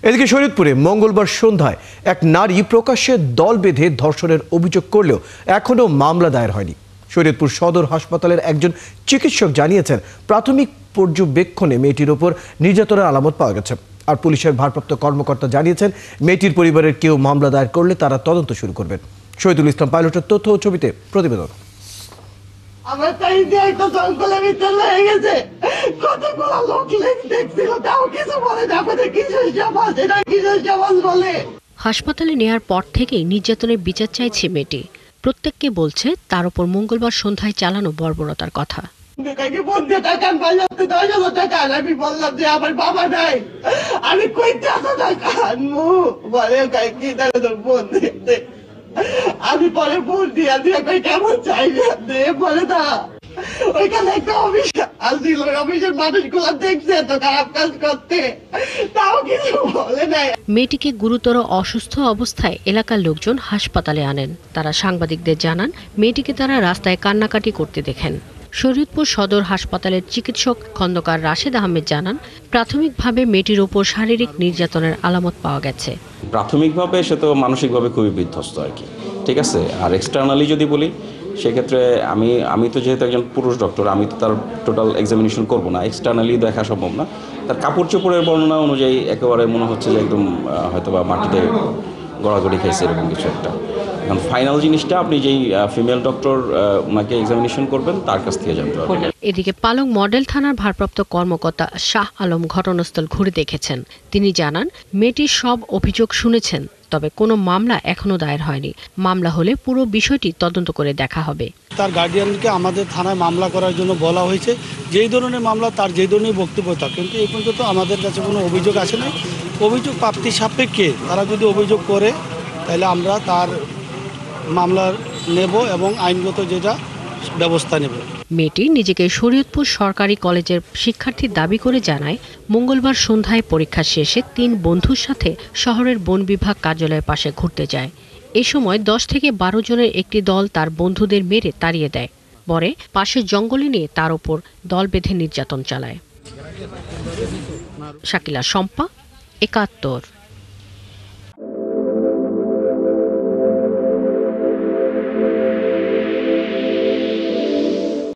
এদিকে শরীয়তপুরে মঙ্গলবার সন্ধ্যায় এক নারী প্রকাশ্যে দল বেঁধে ধর্ষণের অভিযোগ করলেও এখনো মামলা দায়ের হয়নি। শরীয়তপুর সদর হাসপাতালের একজন চিকিৎসক জানিয়েছেন, প্রাথমিক পর্যবেক্ষণে মেয়েটির ওপর নির্যাতনের আলামত পাওয়া গেছে। আর পুলিশের ভারপ্রাপ্ত কর্মকর্তা জানিয়েছেন, মেয়েটির পরিবারের কেউ মামলা দায়ের করলে তারা তদন্ত শুরু করবেন। শহীদুল ইসলাম পাইলটের তথ্য ও ছবিতে প্রতিবেদন। আমার তাই দিয়ে একটা জঙ্গলের ভিতরে হয়ে গেছে, কতগুলো লোক দেখছিল, তাও কিছু বলে না। আমাদের কিসের সমাজ, এটা কিসের সমাজ বলে? হাসপাতালে নেয়ার পর থেকেই নির্যাতনের বিচার চাইছে মেয়েটি। প্রত্যেককে বলছে তার উপর মঙ্গলবার সন্ধ্যায় চালানো বর্বরতার কথা। আমি বললাম যে আমার বাবা নাই, আমি কইতে আসো টাকা আনবো, বলে কি বোন দেখতে। আমি পরে বোন দিয়া দিয়ে কেমন চাইবে বলে না। ওইখানে একটা অফিস আসছিল, অফিসের মানুষগুলো দেখছে তো খারাপ কাজ করতে, তাও কিছু বলে নাই। মেয়েটিকে গুরুতর অসুস্থ অবস্থায় এলাকার লোকজন হাসপাতালে আনেন। তারা সাংবাদিকদের জানান, মেয়েটিকে তারা রাস্তায় কান্নাকাটি করতে দেখেন। শরীয়তপুর সদর হাসপাতালের চিকিৎসক খন্দকার রাশেদ আহমেদ জানান, প্রাথমিকভাবে মেয়েটির উপর শারীরিক নির্যাতনের আলামত পাওয়া গেছে। প্রাথমিকভাবে সে তো মানসিকভাবে খুবই বিধ্বস্ত আর কি, ঠিক আছে। আর এক্সটার্নালি যদি বলি, সেক্ষেত্রে আমি তো যেহেতু একজন পুরুষ ডক্টর, আমি তো তার টোটাল এক্সামিনেশন করব না, এক্সটার্নালি দেখা সম্ভব না। তার কাপড় চোপড়ের বর্ণনা অনুযায়ী একেবারে মনে হচ্ছে যে একদম হয়তো বা মাটিতে গড়াগড়ি খাইছে এরকম কিছু একটা। এখন ফাইনাল জিনিসটা আপনি যেই ফিমেল ডক্টর ওনাকে এক্সামিনেশন করবেন তার কাছ থেকে জানতে পারবেন। এদিকে পালং মডেল থানার ভারপ্রাপ্ত কর্মকর্তা শাহ আলম ঘটনাস্থল ঘুরে দেখেছেন। তিনি জানান, মেয়েটির সব অভিযোগ শুনেছেন, তবে কোনো মামলা এখনো দায়ের হয়নি। মামলা হলে পুরো বিষয়টি তদন্ত করে দেখা হবে। তার গার্ডিয়ানকে আমাদের থানায় মামলা করার জন্য বলা হয়েছে। যেই ধরনের মামলা, তার যেই ধরনের বক্তব্য থাক, কিন্তু এই পর্যন্ত আমাদের কাছে কোনো অভিযোগ আসে নাই। অভিযোগ প্রাপ্তি সাপেক্ষে তারা যদি অভিযোগ করে, তাহলে আমরা তার মামলা নেব এবং আইনগত যেটা ব্যবস্থা নেব। মেয়েটি নিজেকে শরীয়তপুর সরকারি কলেজের শিক্ষার্থী দাবি করে জানায়, মঙ্গলবার সন্ধ্যায় পরীক্ষা শেষে 3 বন্ধুর সাথে শহরের বন বিভাগ কার্যালয়ের পাশে ঘুরতে যায়। এ সময় 10 থেকে 12 জনের একটি দল তার বন্ধুদের মেরে তাড়িয়ে দেয়। পরে পাশের জঙ্গলে নিয়ে তার উপর দল বেঁধে নির্যাতন চালায়। শাকিলা শম্পা, ৭১।